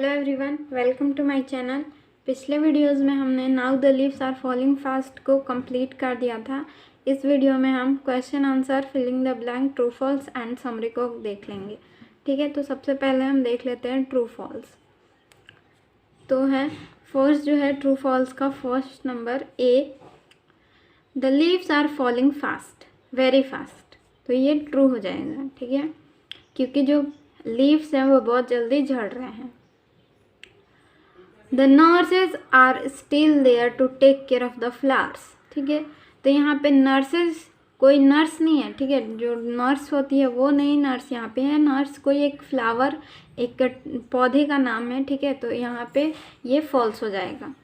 Everyone, welcome to my channel. पिछले videos में हमने now the leaves are falling fast को कंप्लीट कर दिया था। इस वीडियो में हम question answer, filling the blank, true false and summary को देख लेंगे। ठीक है, तो सबसे पहले हम देख लेते हैं ट्रू फॉल्स। तो है फर्स्ट जो है ट्रू फॉल्स का first number a, the leaves are falling fast, very fast. तो ये ट्रू हो जाएगा। ठीक है, क्योंकि जो लीव्स हैं वो बहुत जल्दी झड़ रहे हैं। The nurses are still there to take care of the flowers. ठीक है, तो यहाँ पे नर्सेज कोई नर्स नहीं है। ठीक है, जो नर्स होती है वो नहीं नर्स यहाँ पे है। नर्स कोई एक फ्लावर, एक पौधे का नाम है। ठीक है, तो यहाँ पे ये फॉल्स हो जाएगा।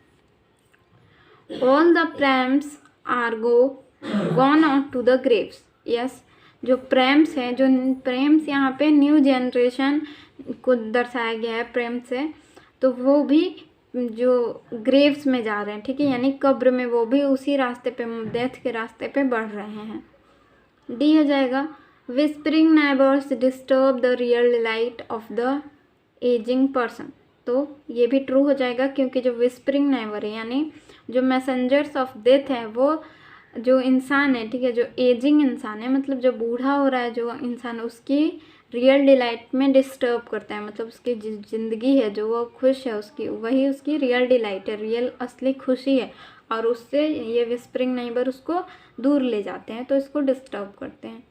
All the prams are gone out to the graves. Yes, जो प्रेम्स हैं, जो प्रेम्स यहाँ पे न्यू जनरेशन को दर्शाया गया है प्रेम से, तो वो भी जो ग्रेव्स में जा रहे हैं। ठीक है, यानी कब्र में, वो भी उसी रास्ते पे, डेथ के रास्ते पे बढ़ रहे हैं। डी हो जाएगा, whispering neighbours disturb the real light of the ageing person. तो ये भी ट्रू हो जाएगा, क्योंकि जो विस्परिंग नेबर है यानी जो मैसेंजर्स ऑफ डेथ है, वो जो इंसान है, ठीक है, जो एजिंग इंसान है, मतलब जो बूढ़ा हो रहा है जो इंसान, उसकी रियल डिलाइट में डिस्टर्ब करता है। मतलब उसकी ज़िंदगी है जो वो खुश है, उसकी वही उसकी रियल डिलाइट है, रियल असली खुशी है, और उससे ये विस्परिंग नेबर उसको दूर ले जाते हैं, तो इसको डिस्टर्ब करते हैं।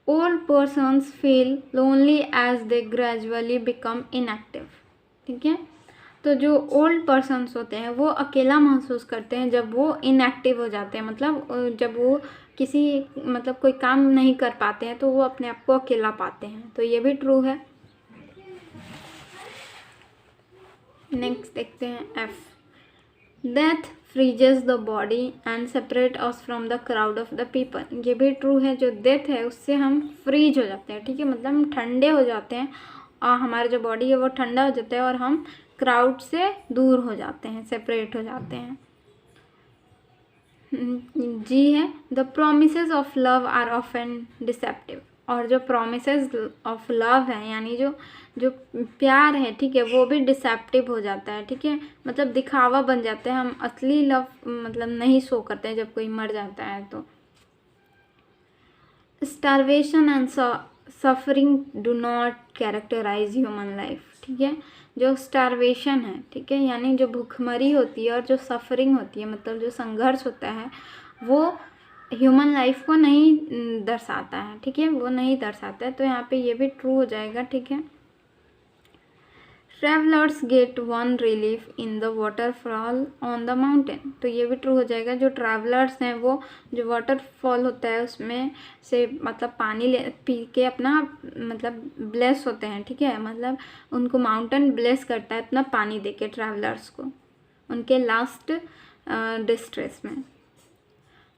Old persons feel lonely as they gradually become inactive. ठीक है, तो जो ओल्ड पर्सन्स होते हैं वो अकेला महसूस करते हैं जब वो इनएक्टिव हो जाते हैं। मतलब जब वो किसी मतलब कोई काम नहीं कर पाते हैं तो वो अपने आप को अकेला पाते हैं। तो ये भी ट्रू है। नेक्स्ट देखते हैं F, death freezes the body and separate us from the crowd of the people. ये भी ट्रू है। जो डेथ है उससे हम फ्रीज हो जाते हैं। ठीक है, मतलब हम ठंडे हो जाते हैं और हमारा जो बॉडी है वो ठंडा हो जाता है और हम क्राउड से दूर हो जाते हैं, सेपरेट हो जाते हैं। जी है, the promises of love are often deceptive. और जो प्रोमिसेस ऑफ लव है यानी जो प्यार है, ठीक है, वो भी डिसेप्टिव हो जाता है। ठीक है, मतलब दिखावा बन जाता है। हम असली लव मतलब नहीं शो करते हैं जब कोई मर जाता है। तो starvation and suffering do not characterise human life. ठीक है, जो स्टारवेशन है, ठीक है, यानी जो भूखमरी होती है, और जो सफरिंग होती है, मतलब जो संघर्ष होता है, वो ह्यूमन लाइफ को नहीं दर्शाता है। ठीक है, वो नहीं दर्शाता है। तो यहाँ पे ये भी ट्रू हो जाएगा। ठीक है, travellers get one relief in the waterfall on the mountain. तो ये भी ट्रू हो जाएगा। जो ट्रैवलर्स हैं वो जो वाटरफॉल होता है उसमें से मतलब पानी ले पी के अपना मतलब ब्लेस होते हैं। ठीक है, मतलब उनको माउंटेन ब्लेस करता है अपना पानी दे के ट्रैवलर्स को उनके लास्ट डिस्ट्रेस में।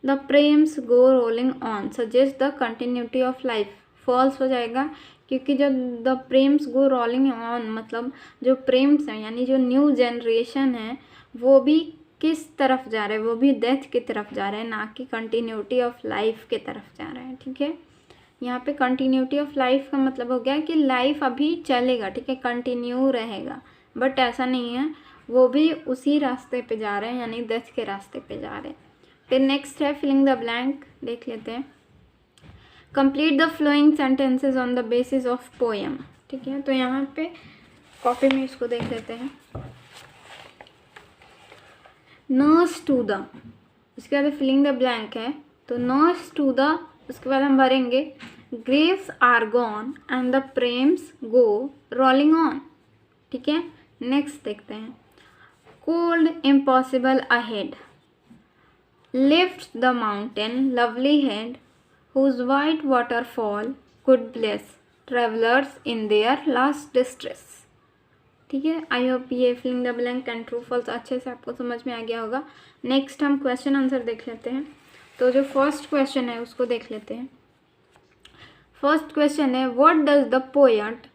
The prams go rolling on suggest the continuity of life. False हो जाएगा, क्योंकि जो the prams go rolling on मतलब जो प्रेम्स हैं यानी जो न्यू जनरेशन है वो भी किस तरफ जा रहे हैं, वो भी डेथ की तरफ जा रहे हैं, ना कि कंटिन्यूटी ऑफ लाइफ की तरफ जा रहे हैं। ठीक है, यहाँ पे कंटिन्यूटी ऑफ लाइफ का मतलब हो गया कि लाइफ अभी चलेगा, ठीक है, कंटिन्यू रहेगा, बट ऐसा नहीं है, वो भी उसी रास्ते पे जा रहे हैं यानी डेथ के रास्ते पे जा रहे हैं। फिर नेक्स्ट है फिलिंग द ब्लैंक, देख लेते हैं। Complete the flowing sentences on the basis of poem. ठीक है, तो यहाँ पे कॉपी में इसको देख लेते हैं। नर्स टू द, उसके बाद फिलिंग द ब्लैंक है, तो नर्स टू द, उसके बाद हम भरेंगे graves are gone and the prams go rolling on. ठीक है, नेक्स्ट देखते हैं। Cold impossible ahead, lift the mountain lovely head whose white waterfall could bless travelers in their last distress। ठीक है, आई होप ये filling the blank and true false अच्छे से आपको समझ में आ गया होगा। नेक्स्ट हम क्वेश्चन आंसर देख लेते हैं। तो जो फर्स्ट क्वेश्चन है उसको देख लेते हैं। फर्स्ट क्वेश्चन है, what does the poet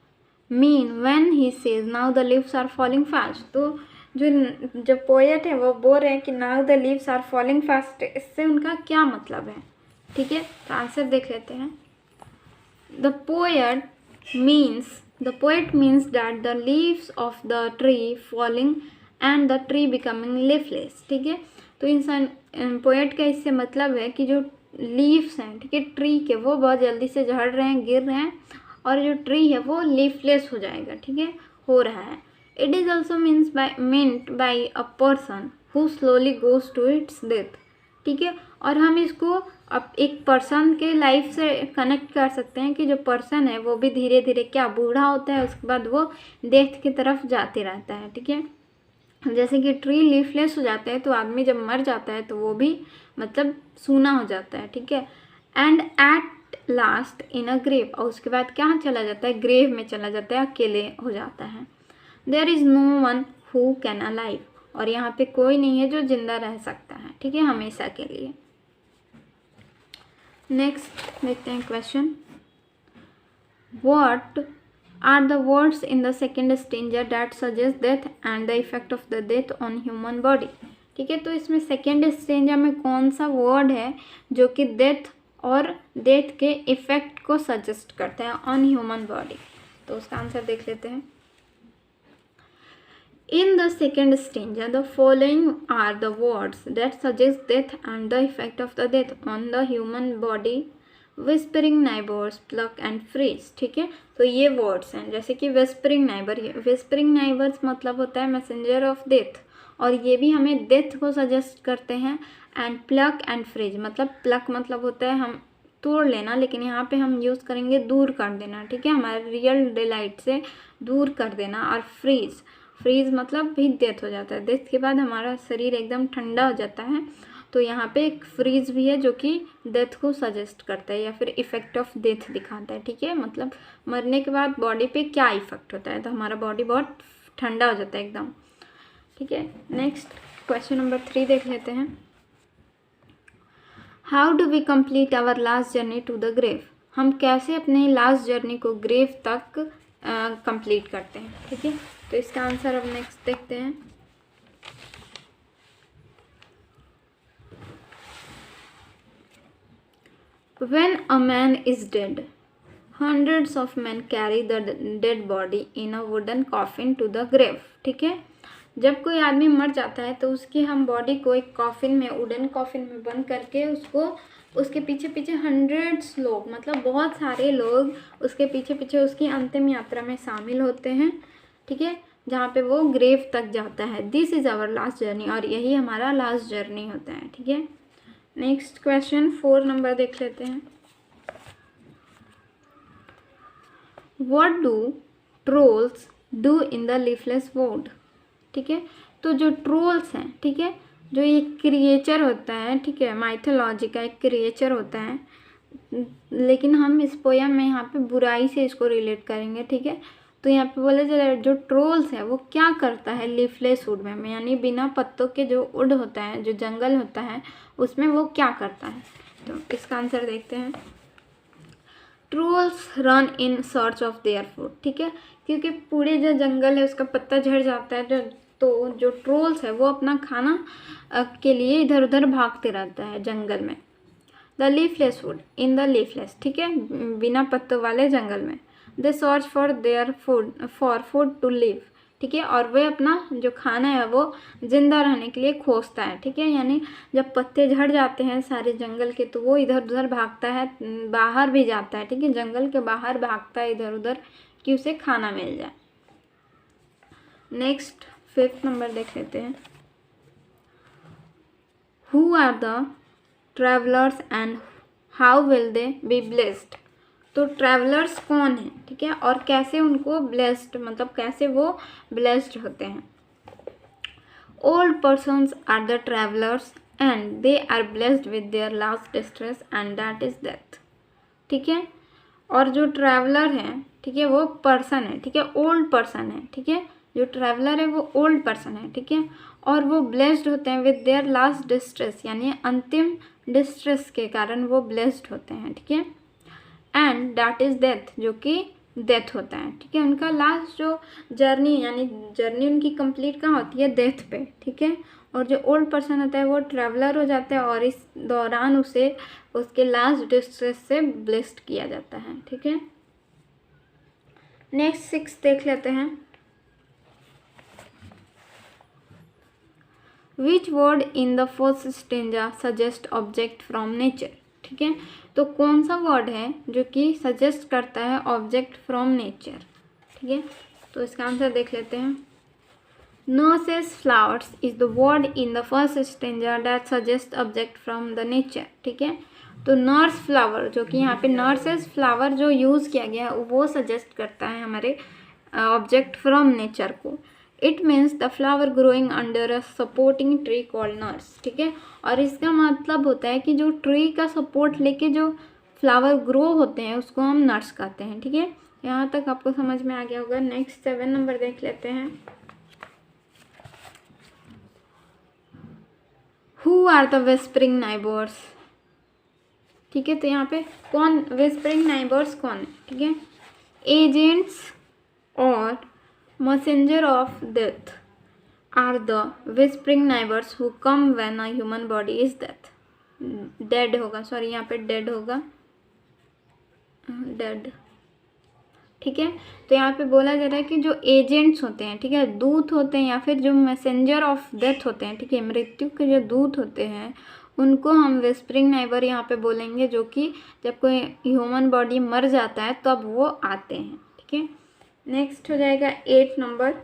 mean when he says now the leaves are falling fast. तो जो पोएट है वो बोल रहे हैं कि now the leaves are falling fast, इससे उनका क्या मतलब है। ठीक है, तो आंसर देख लेते हैं। The poet means the poet means that the leaves of the tree falling and the tree becoming leafless. ठीक है, तो इंसान पोएट का इससे मतलब है कि जो लीव्स हैं, ठीक है, ट्री के, वो बहुत जल्दी से झड़ रहे हैं, गिर रहे हैं, और जो ट्री है वो लीफलेस हो जाएगा। ठीक है, हो रहा है। It is also meant by a person who slowly goes to its death। ठीक है, और हम इसको अब एक पर्सन के लाइफ से कनेक्ट कर सकते हैं कि जो पर्सन है वो भी धीरे धीरे क्या बूढ़ा होता है, उसके बाद वो डेथ की तरफ जाते रहता है। ठीक है, जैसे कि ट्री लीफलेस हो जाता है तो आदमी जब मर जाता है तो वो भी मतलब सूना हो जाता है। ठीक है, and at last in a grave, और उसके बाद क्या चला जाता है, ग्रेव में चला जाता है, अकेले हो जाता है। There is no one who can alive, और यहाँ पे कोई नहीं है जो जिंदा रह सकता है। ठीक है, हमेशा के लिए। नेक्स्ट देखते हैं question, what are the words in the second stanza that suggest death and the effect of the death on human body। ठीक है, तो इसमें सेकेंड स्टेंजा में कौन सा वर्ड है जो कि डेथ और डेथ के इफेक्ट को सजेस्ट करता है ऑन ह्यूमन बॉडी, तो उसका आंसर देख लेते हैं। In the second stanza, the following are the words that suggest death and the effect of the death on the human body: whispering neighbours, pluck and freeze. ठीक है, तो ये words हैं, जैसे कि विस्परिंग नाइबर, विस्परिंग नाइबर्स मतलब होता है मैसेंजर ऑफ डेथ, और ये भी हमें डेथ को सजेस्ट करते हैं। एंड प्लक एंड फ्रीज मतलब, प्लक मतलब होता है हम तोड़ लेना, लेकिन यहाँ पे हम यूज़ करेंगे दूर कर देना। ठीक है, हमारे रियल डिलाइट से दूर कर देना। और फ्रीज, फ्रीज मतलब भी डेथ हो जाता है, डेथ के बाद हमारा शरीर एकदम ठंडा हो जाता है, तो यहाँ पे एक फ्रीज भी है जो कि डेथ को सजेस्ट करता है या फिर इफेक्ट ऑफ डेथ दिखाता है। ठीक है, मतलब मरने के बाद बॉडी पे क्या इफेक्ट होता है, तो हमारा बॉडी बहुत ठंडा हो जाता है एकदम। ठीक है, नेक्स्ट क्वेश्चन नंबर 3 देख लेते हैं। How do we complete our last journey to the grave, हम कैसे अपने लास्ट जर्नी को ग्रेव तक कंप्लीट करते हैं। ठीक है, तो इसका आंसर अब नेक्स्ट देखते हैं। When a man is dead, hundreds of men carry the dead body in a wooden coffin to the grave। ठीक है, जब कोई आदमी मर जाता है तो उसकी हम बॉडी को एक कॉफिन में, वुडन कॉफिन में बंद करके उसको, उसके पीछे पीछे हंड्रेड्स लोग, मतलब बहुत सारे लोग उसके पीछे पीछे उसकी अंतिम यात्रा में शामिल होते हैं। ठीक है, जहाँ पे वो ग्रेव तक जाता है। This is our last journey, और यही हमारा लास्ट जर्नी होता है। ठीक है, नेक्स्ट क्वेश्चन 4 नंबर देख लेते हैं। What do trolls do in the leafless would. ठीक है, तो जो ट्रोल्स हैं, ठीक है, जो ये क्रिएचर होता है, ठीक है, माइथोलॉजी का एक क्रिएचर होता है, लेकिन हम इस पोयम में यहाँ पे बुराई से इसको रिलेट करेंगे। ठीक है, तो यहाँ पे बोले जा जो ट्रोल्स है वो क्या करता है लीफलेस वुड में, यानी बिना पत्तों के जो वुड होता है, जो जंगल होता है, उसमें वो क्या करता है। तो इसका आंसर देखते हैं। Trolls run in search of their food. ठीक है, क्योंकि पूरे जो जंगल है उसका पत्ता झड़ जाता है, तो जो ट्रोल्स है वो अपना खाना के लिए इधर उधर भागते रहता है जंगल में। The leafless wood, in the leafless, ठीक है, बिना पत्तों वाले जंगल में। They search for their food, for food to live. ठीक है, और वह अपना जो खाना है वो जिंदा रहने के लिए खोजता है। ठीक है, यानी जब पत्ते झड़ जाते हैं सारे जंगल के तो वो इधर उधर भागता है, बाहर भी जाता है। ठीक है, जंगल के बाहर भागता है इधर उधर कि उसे खाना मिल जाए। नेक्स्ट 5th नंबर देख लेते हैं। Who are the travellers and how will they be blessed. तो ट्रैवलर्स कौन है, ठीक है, और कैसे उनको ब्लेस्ड, मतलब कैसे वो ब्लेस्ड होते हैं। Old persons are the travellers and they are blessed with their last distress and that is death. ठीक है, और जो ट्रैवलर है, ठीक है, वो पर्सन है, ठीक है, ओल्ड पर्सन है। ठीक है, जो ट्रैवलर है वो ओल्ड पर्सन है। ठीक है, और वो ब्लेस्ड होते हैं विद देयर लास्ट डिस्ट्रेस, यानी अंतिम डिस्ट्रेस के कारण वो ब्लेस्ड होते हैं। ठीक है, एंड दैट इज़ डेथ, जो कि डेथ होता है। ठीक है, उनका लास्ट जो जर्नी, यानी जर्नी उनकी कंप्लीट कहाँ होती है, डेथ पे। ठीक है, और जो ओल्ड पर्सन होता है वो ट्रैवलर हो जाता है और इस दौरान उसे उसके लास्ट डिस्ट्रेस से ब्लेस्ड किया जाता है। ठीक है, नेक्स्ट 6 देख लेते हैं। Which word in the first stanza suggest object from nature. ठीक है, तो कौन सा वर्ड है जो कि सजेस्ट करता है ऑब्जेक्ट फ्रॉम नेचर। ठीक है, तो इसका आंसर देख लेते हैं। Nurses flowers is the word in the first stanza that suggest object from the nature. ठीक है, तो नर्स फ्लावर जो कि यहाँ पे नर्सेस फ्लावर जो यूज़ किया गया है वो सजेस्ट करता है हमारे ऑब्जेक्ट फ्रॉम नेचर को। It means the flower growing under a supporting tree called nurse. ठीक है, और इसका मतलब होता है कि जो ट्री का सपोर्ट लेके जो फ्लावर ग्रो होते हैं उसको हम नर्स कहते हैं। ठीक है, यहाँ तक आपको समझ में आ गया होगा। नेक्स्ट 7 नंबर देख लेते हैं। Who are the whispering neighbours. ठीक है, तो यहाँ पे कौन विस्परिंग नाइबर्स कौन है। ठीक है, एजेंट्स और messenger of death are the whispering neighbours who come when a human body is dead होगा, सॉरी यहाँ पे डेड होगा, डेड। ठीक है, तो यहाँ पे बोला जा रहा है कि जो एजेंट्स होते हैं, ठीक है, दूत होते हैं या फिर जो मैसेंजर ऑफ डेथ होते हैं, ठीक है, मृत्यु के जो दूत होते हैं उनको हम विस्परिंग नाइबर यहाँ पे बोलेंगे, जो कि जब कोई ह्यूमन बॉडी मर जाता है तब वो आते हैं। ठीक है, नेक्स्ट हो जाएगा 8 number.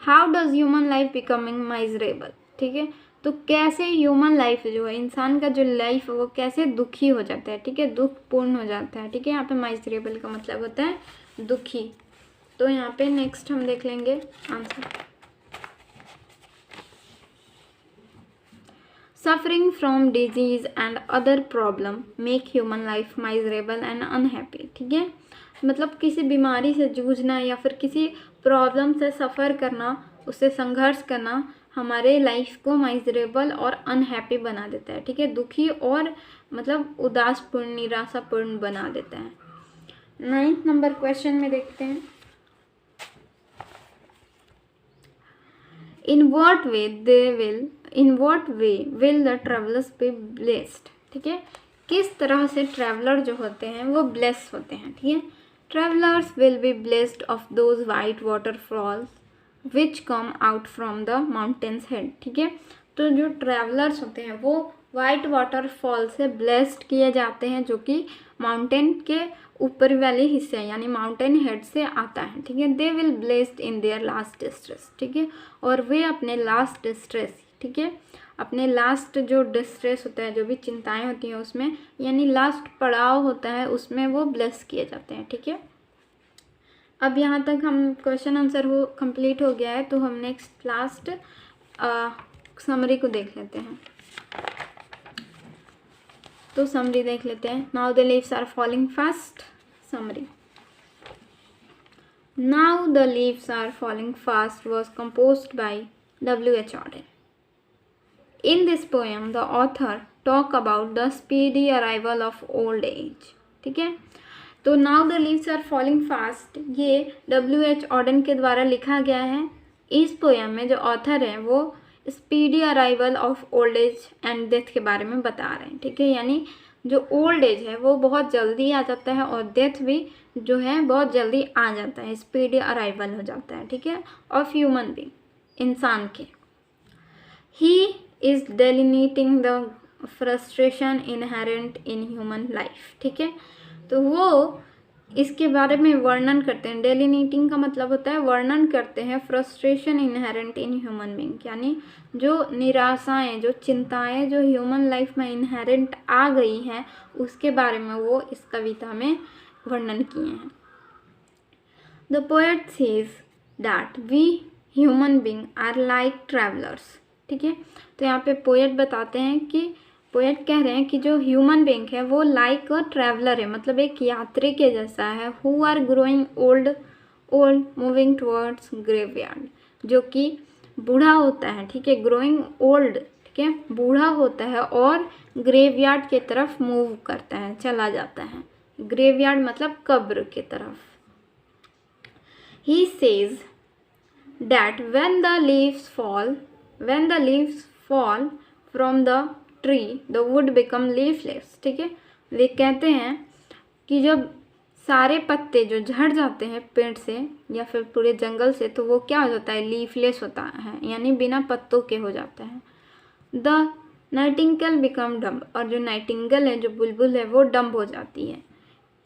How does human life becoming miserable. ठीक है, तो कैसे ह्यूमन लाइफ जो है, इंसान का जो लाइफ है वो कैसे दुखी हो जाता है। ठीक है, दुखपूर्ण हो जाता है। ठीक है, यहाँ पे माइजरेबल का मतलब होता है दुखी। तो यहाँ पे नेक्स्ट हम देख लेंगे answer. Suffering from disease and other problem make human life miserable and unhappy. ठीक है, मतलब किसी बीमारी से जूझना या फिर किसी प्रॉब्लम से सफ़र करना, उससे संघर्ष करना हमारे लाइफ को माइजरेबल और अनहैप्पी बना देता है। ठीक है, दुखी और मतलब उदासपूर्ण, निराशापूर्ण बना देता है। 9th नंबर क्वेश्चन में देखते हैं। In what way will the travellers be blessed. ठीक है, किस तरह से ट्रैवलर जो होते हैं वो ब्लेस होते हैं। ठीक है, travellers will be blessed of those white waterfalls which come out from the mountains head. ठीक है, तो जो ट्रैवलर्स होते हैं वो वाइट वाटरफॉल से ब्लेस्ड किए जाते हैं, जो कि माउंटेन के ऊपर वाले हिस्से यानी माउंटेन हेड से आता है। ठीक है, they will blessed in their last distress. ठीक है, और वे अपने लास्ट डिस्ट्रेस, ठीक है, अपने लास्ट जो डिस्ट्रेस होता है, जो भी चिंताएं होती हैं उसमें, यानी लास्ट पड़ाव होता है उसमें वो ब्लेस किए जाते हैं। ठीक है, अब यहाँ तक हम क्वेश्चन आंसर हो कंप्लीट हो गया है, तो हम नेक्स्ट लास्ट समरी को देख लेते हैं। तो समरी देख लेते हैं। Now the leaves are falling fast. Summary, now the leaves are falling fast was composed by W.H. Auden. In this poem, the author talk about the speedy arrival of old age. ठीक है, तो now the leaves are falling fast ये W.H. Auden के द्वारा लिखा गया है। इस पोएम में जो ऑथर है वो speedy arrival of old age and death के बारे में बता रहे हैं। ठीक है, यानी जो ओल्ड एज है वो बहुत जल्दी आ जाता है और डेथ भी जो है बहुत जल्दी आ जाता है, स्पीडी अराइवल हो जाता है। ठीक है, ऑफ ह्यूमन बीइंग, इंसान के। He is delineating the frustration inherent in human life. ठीक है, तो वो इसके बारे में वर्णन करते हैं। डेलिनेटिंग का मतलब होता है वर्णन करते हैं frustration inherent in human being, यानी जो निराशाएं, जो चिंताएं जो ह्यूमन लाइफ में इनहेरेंट आ गई हैं उसके बारे में वो इस कविता में वर्णन किए हैं। The poet says that we human being are like travellers. ठीक है, तो यहाँ पे पोएट बताते हैं कि पोएट कह रहे हैं कि जो ह्यूमन बीइंग है वो लाइक अ ट्रैवलर है, मतलब एक यात्री के जैसा है। Who are growing old moving towards graveyard, जो कि बूढ़ा होता है। ठीक है, ग्रोइंग ओल्ड, ठीक है, बूढ़ा होता है और ग्रेवयार्ड के तरफ मूव करता है, चला जाता है। ग्रेवयार्ड मतलब कब्र की तरफ। He says that when the leaves fall from the tree the wood become leafless। ठीक है, वे कहते हैं कि जब सारे पत्ते जो झड़ जाते हैं पेड़ से या फिर पूरे जंगल से, तो वो क्या हो जाता है, लीफलेस होता है, यानी बिना पत्तों के हो जाता है। द नाइटिंगेल बिकम डम्ब, और जो नाइटिंगेल है, जो बुलबुल है, वो डम्ब हो जाती है।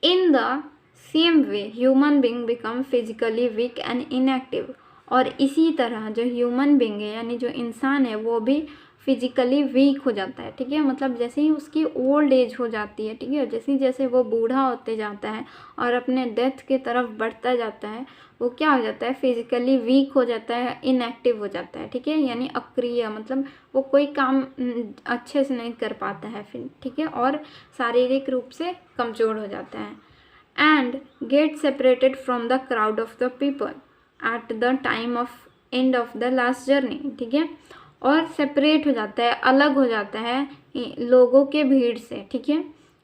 In the same way human being become physically weak and inactive, और इसी तरह जो ह्यूमन बींग है यानी जो इंसान है वो भी फिजिकली वीक हो जाता है, ठीक है। मतलब जैसे ही उसकी ओल्ड एज हो जाती है, ठीक है, जैसे जैसे वो बूढ़ा होते जाता है और अपने डेथ के तरफ बढ़ता जाता है, वो क्या हो जाता है, फिजिकली वीक हो जाता है, इनएक्टिव हो जाता है, ठीक है, यानी अक्रिय, मतलब वो कोई काम अच्छे से नहीं कर पाता है फिर, ठीक है, और शारीरिक रूप से कमज़ोर हो जाता है। And get separated from the crowd of the people at the time of end of the last journey, ठीक है, और सेपरेट हो जाता है, अलग हो जाता है लोगों के भीड़ से, ठीक है,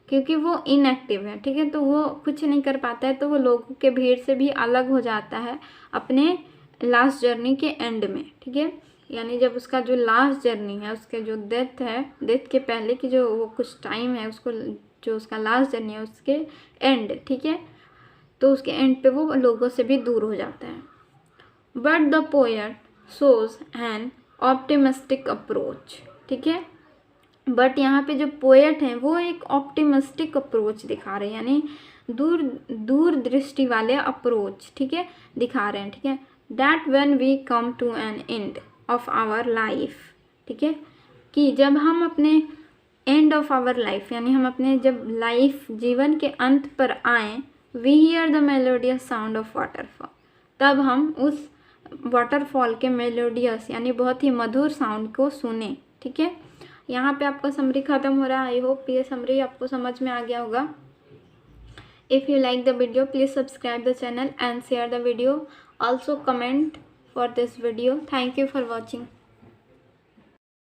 क्योंकि वो इनएक्टिव है, ठीक है, तो वो कुछ नहीं कर पाता है, तो वो लोगों के भीड़ से भी अलग हो जाता है अपने लास्ट जर्नी के एंड में, ठीक है, यानी जब उसका जो लास्ट जर्नी है, उसके जो डेथ है, डेथ के पहले की जो वो कुछ टाइम है, उसको जो उसका लास्ट जर्नी है उसके एंड, ठीक है, तो उसके एंड पे वो लोगों से भी दूर हो जाता है। But the poet shows N optimistic approach, ठीक है, बट यहाँ पे जो पोएट हैं वो एक ऑप्टिमिस्टिक अप्रोच दिखा रहे हैं, यानी दूर दृष्टि वाले अप्रोच, ठीक है, दिखा रहे हैं, ठीक है। That when we come to an end of our life, ठीक है, कि जब हम अपने एंड ऑफ आवर लाइफ, यानी हम अपने जब लाइफ जीवन के अंत पर आए, we hear the melodious sound of waterfall, तब हम उस वाटरफॉल के मेलोडियस यानी बहुत ही मधुर साउंड को सुने, ठीक है। यहाँ पे आपका समरी ख़त्म हो रहा है। आई होप ये समरी आपको समझ में आ गया होगा। If you like the video please subscribe the channel and share the video, also comment for this video. Thank you for watching.